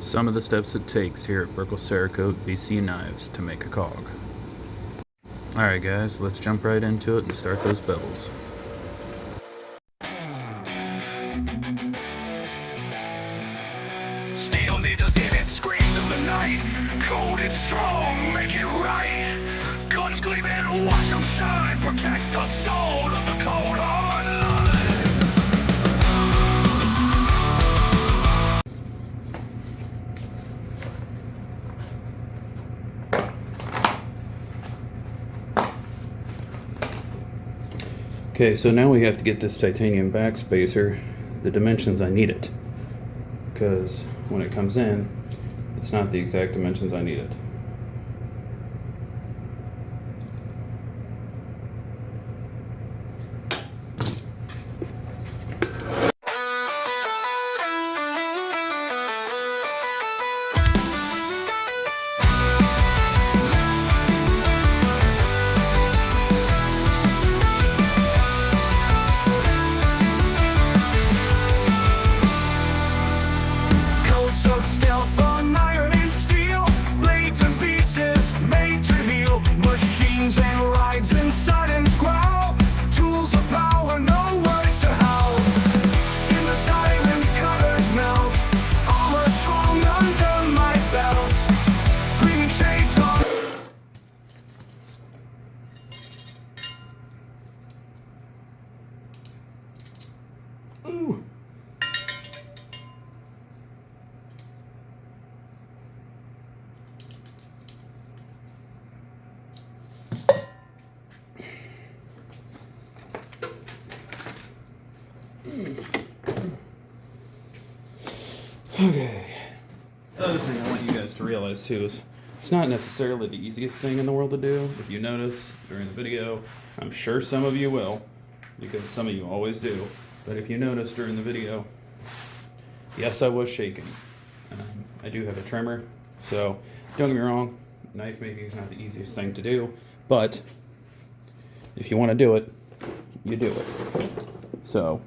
Some of the steps it takes here at Burkle Cerakote BC Knives to make a COG. Alright guys, let's jump right into it and start those bevels. Steel needles in it, screams in the night. Cold and strong, make it right. Guns gleaming, watch them shine. Protect the soul of the cold hard line. Okay, so now we have to get this titanium backspacer the dimensions I need it, because when it comes in, it's not the exact dimensions I need it. Ooh. Okay. The other thing I want you guys to realize too is it's not necessarily the easiest thing in the world to do. If you notice during the video, I'm sure some of you will, because some of you always do. But if you notice during the video, yes, I was shaking. I do have a tremor, so don't get me wrong, knife making is not the easiest thing to do, but if you want to do it, you do it. So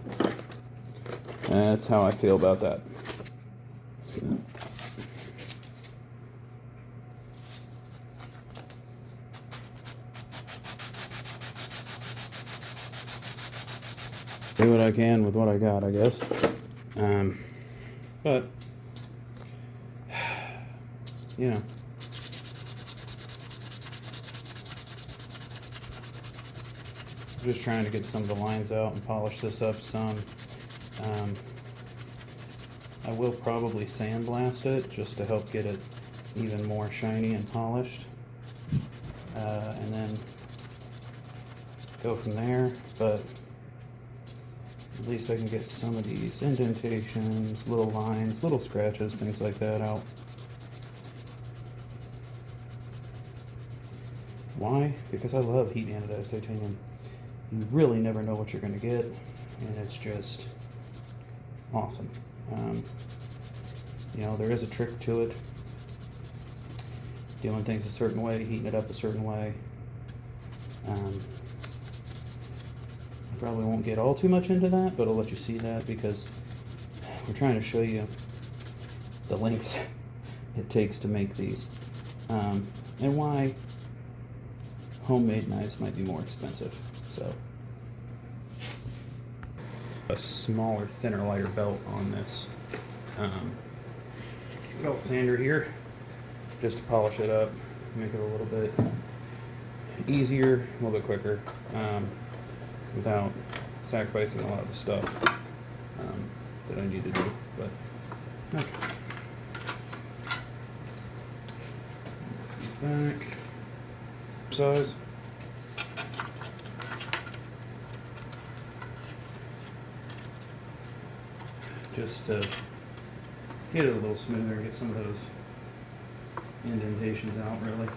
that's how I feel about that. Do what I can with what I got, I guess. But you know, I'm just trying to get some of the lines out and polish this up some. I will probably sandblast it just to help get it even more shiny and polished, and then go from there. But at least I can get some of these indentations, little lines, little scratches, things like that out. Why? Because I love heat anodized titanium. You really never know what you're going to get, and it's just awesome. You know, there is a trick to it. Doing things a certain way, heating it up a certain way. I probably won't get all too much into that, but I'll let you see that because we're trying to show you the length it takes to make these, and why homemade knives might be more expensive. So a smaller, thinner, lighter belt on this belt sander here, just to polish it up, make it a little bit easier, a little bit quicker, without sacrificing a lot of the stuff that I need to do. But okay. These back. Size. Just to get it a little smoother and get some of those indentations out, really.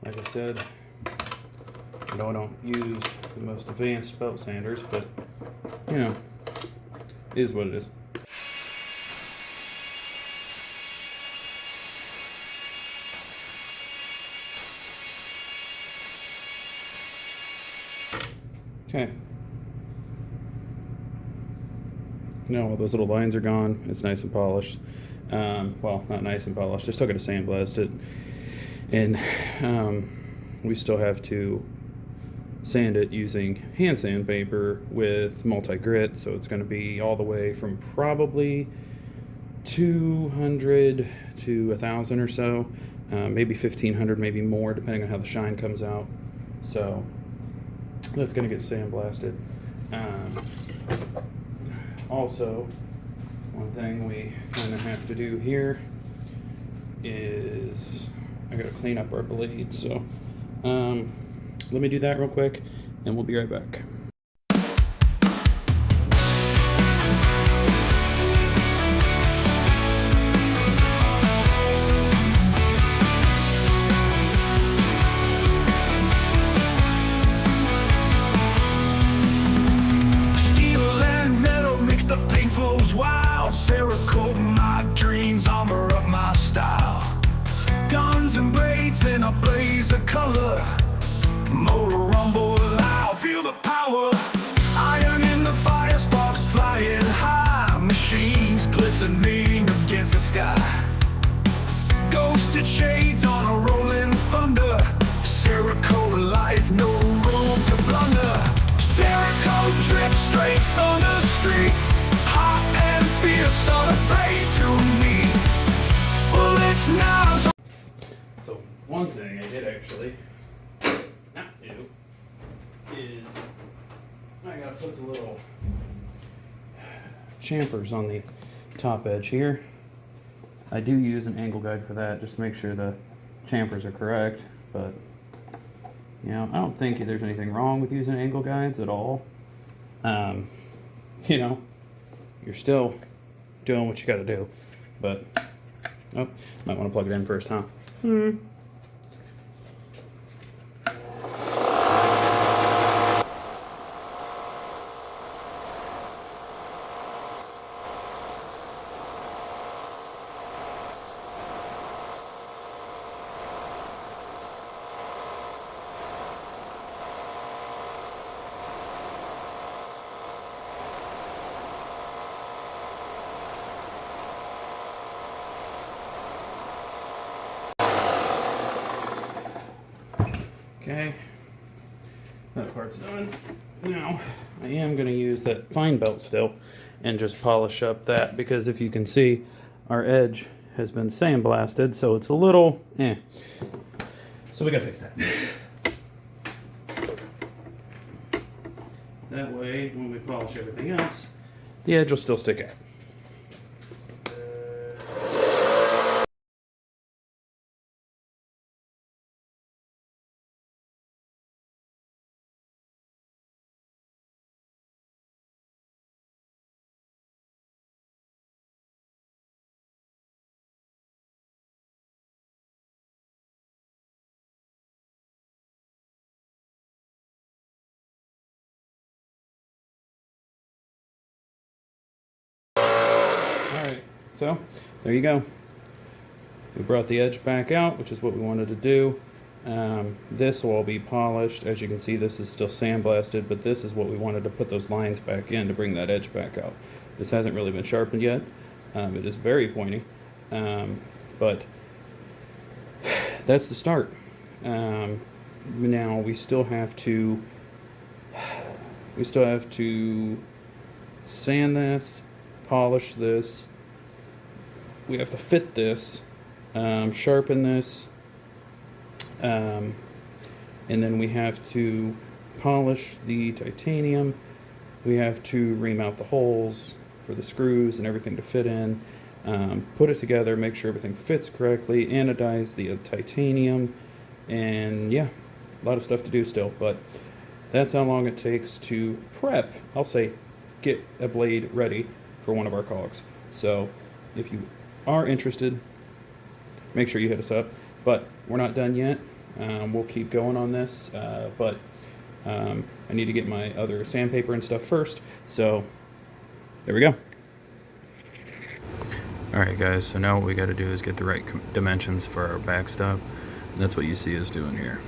Like I said, I don't use the most advanced belt sanders, but you know, it is what it is. Okay. Now all those little lines are gone. It's nice and polished. Well, not nice and polished. I still got to sandblast it. And we still have to sand it using hand sandpaper with multi-grit. So it's going to be all the way from probably 200 to 1,000 or so. Maybe 1,500, maybe more, depending on how the shine comes out. So that's going to get sandblasted. Also, one thing we kind of have to do here is I got to clean up our blade. So let me do that real quick, and we'll be right back. Armor up my style, guns and blades in a blaze of color, motor rumble loud, feel the power, iron in the fire, sparks flying high, machines glistening against the sky, ghosted shades on a rolling thunder, Cerakote life, no room to blunder, Cerakote drip straight from the street, hot and fierce, unafraid to me. So one thing I did actually not do is I gotta put the little chamfers on the top edge here. I do use an angle guide for that, just to make sure the chamfers are correct, but you know, I don't think there's anything wrong with using angle guides at all. You know, you're still doing what you gotta do, but oh, might want to plug it in first, huh? Okay, that part's done. Now, I am going to use that fine belt still and just polish up that, because if you can see, our edge has been sandblasted, so it's a little, So we got to fix that. That way, when we polish everything else, the edge will still stick out. Alright, so there you go. We brought the edge back out, which is what we wanted to do. This will all be polished. As you can see, this is still sandblasted, but this is what we wanted to put those lines back in to bring that edge back out. This hasn't really been sharpened yet. It is very pointy, but that's the start. Now we still have to sand this, polish this. We have to fit this, sharpen this, and then we have to polish the titanium. We have to ream out the holes for the screws and everything to fit in, put it together, make sure everything fits correctly, anodize the titanium, and yeah, a lot of stuff to do still, but that's how long it takes to prep, I'll say, get a blade ready for one of our COGs. So if you are interested, make sure you hit us up, but we're not done yet. we'll keep going on this, but I need to get my other sandpaper and stuff first. So there we go. Alright guys, so now what we got to do is get the right dimensions for our backstop. And that's what you see us doing here.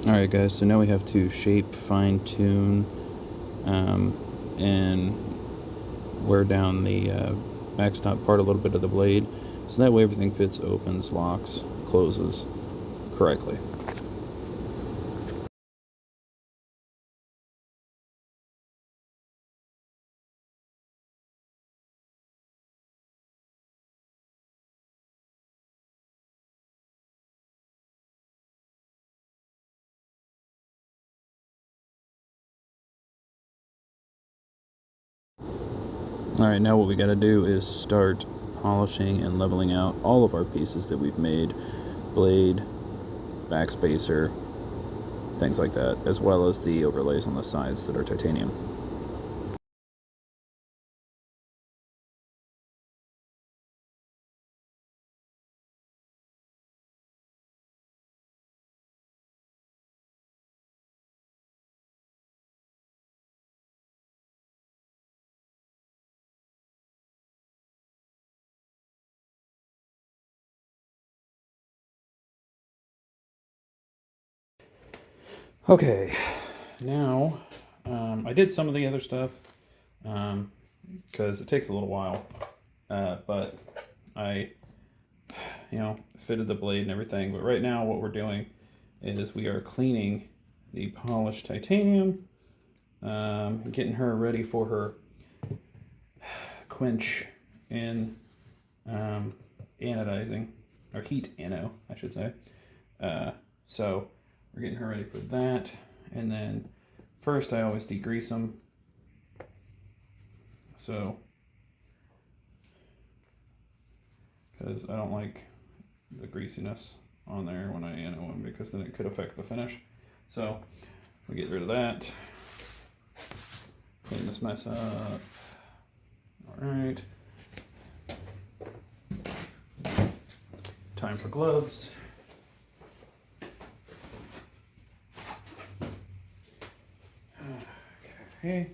Alright guys, so now we have to shape, fine tune, and wear down the backstop part a little bit of the blade, so that way everything fits, opens, locks, closes correctly. Alright, now what we got to do is start polishing and leveling out all of our pieces that we've made. Blade, backspacer, things like that, as well as the overlays on the sides that are titanium. Okay, now I did some of the other stuff because it takes a little while, but I, fitted the blade and everything. But right now what we're doing is we are cleaning the polished titanium, getting her ready for her quench in anodizing, or heat ano, I should say. So we're getting her ready for that, and then first I always degrease them. So, because I don't like the greasiness on there when I ano them, because then it could affect the finish. So we get rid of that. Clean this mess up. All right. Time for gloves. Okay.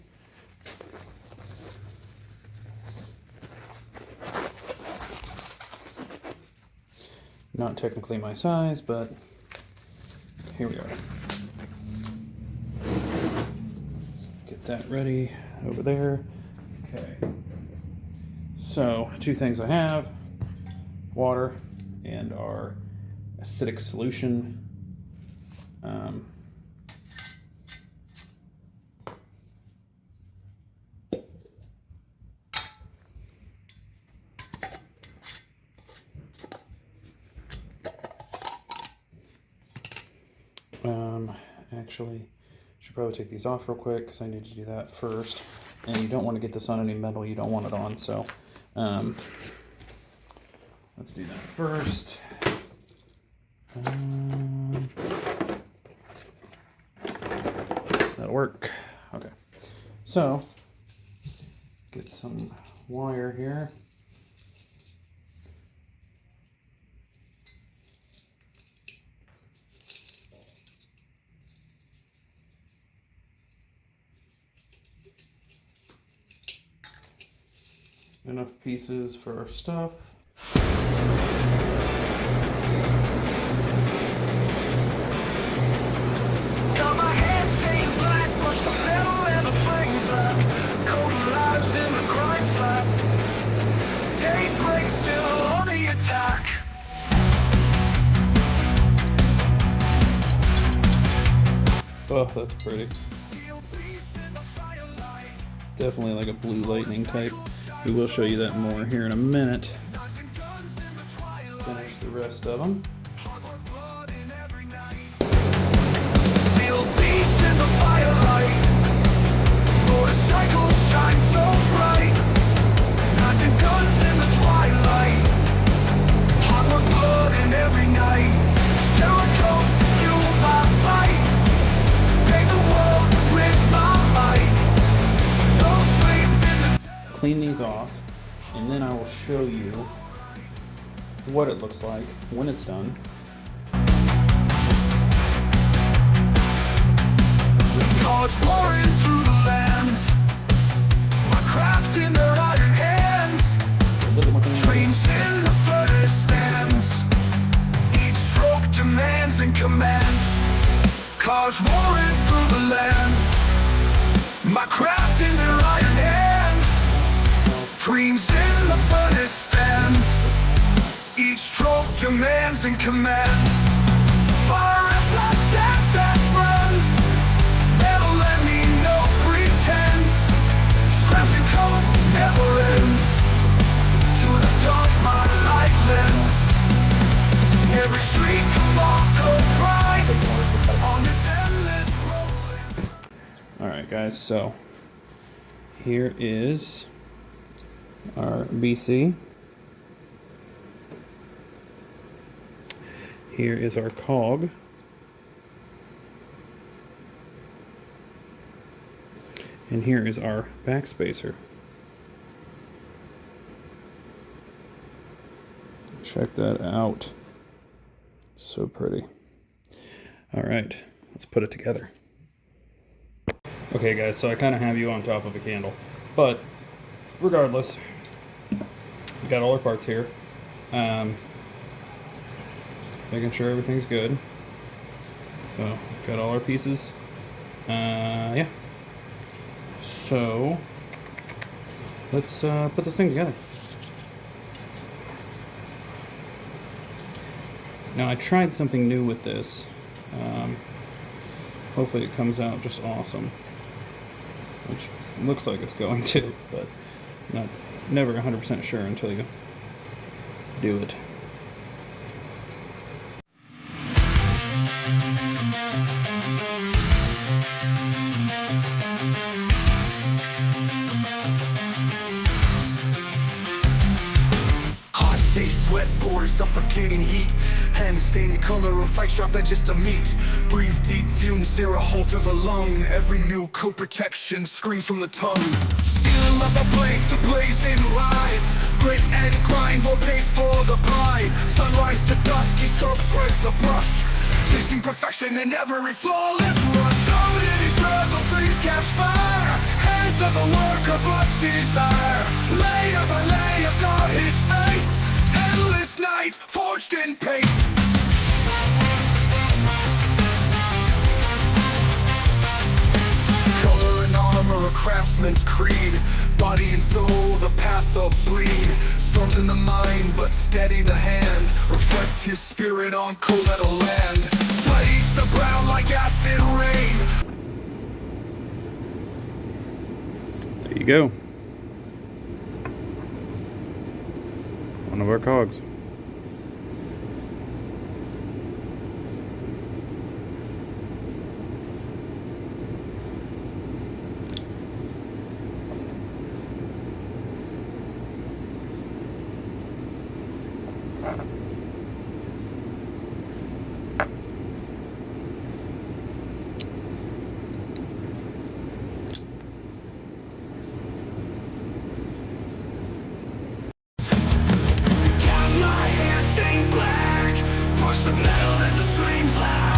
Not technically my size, but here we are. Get that ready over there. Okay. So, two things I have: water and our acidic solution. Actually, should probably take these off real quick because I need to do that first. And you don't want to get this on any metal you don't want it on, so let's do that first. That'll work. Okay, so get some wire here. Enough pieces for our stuff. Got my hands stained black, push the metal and the flames up. Cold lives in the grind slap. Daybreak still on the attack. Oh, that's pretty. Definitely like a blue lightning type. We will show you that more here in a minute. Let's finish the rest of them. Feel peace in the firelight. Motorcycles shine so bright. Knives and guns in the twilight. show you what it looks like when it's done. Cars roaring through the lands, my craft in their iron hands. Dreams in the furnace stands, each stroke demands and commands. Cars roaring through the lands, my craft in their iron hands. Dreams in the furnace stands, each stroke demands and commands. Fire and flash dance as friends, never let me no pretense. Scratch and code never ends, to the dark my light lends. Every street along goes by on this endless road. Alright guys, so here is our BC. Here is our COG. And here is our backspacer. Check that out. So pretty. All right, let's put it together. Okay guys, so I kind of have you on top of a candle, but regardless, we got all our parts here. Making sure everything's good. So, got all our pieces. Yeah. So, let's put this thing together. Now, I tried something new with this. Hopefully it comes out just awesome. Which looks like it's going to, but never 100% sure until you do it. Sweat, bored, suffocating heat. Hands stain the color of fight sharp edges to meet. Breathe deep, fumes sear a hole through the lung. Every new coat protection screams from the tongue. Steel leather blades to blazing lights. Grit and grind will pay for the pride. Sunrise to dusky strokes with the brush. Chasing perfection in every flawless run. Though in his struggle trees catch fire. Hands of the worker, blood's desire. Layer by layer, guard his fate. Endless night, forged in paint. Color and armor, a craftsman's creed. Body and soul, the path of bleed. Storms in the mind, but steady the hand. Reflect his spirit on cold metal land. Slays the brow like acid rain. There you go. One of our cogs. The metal and the flames laugh.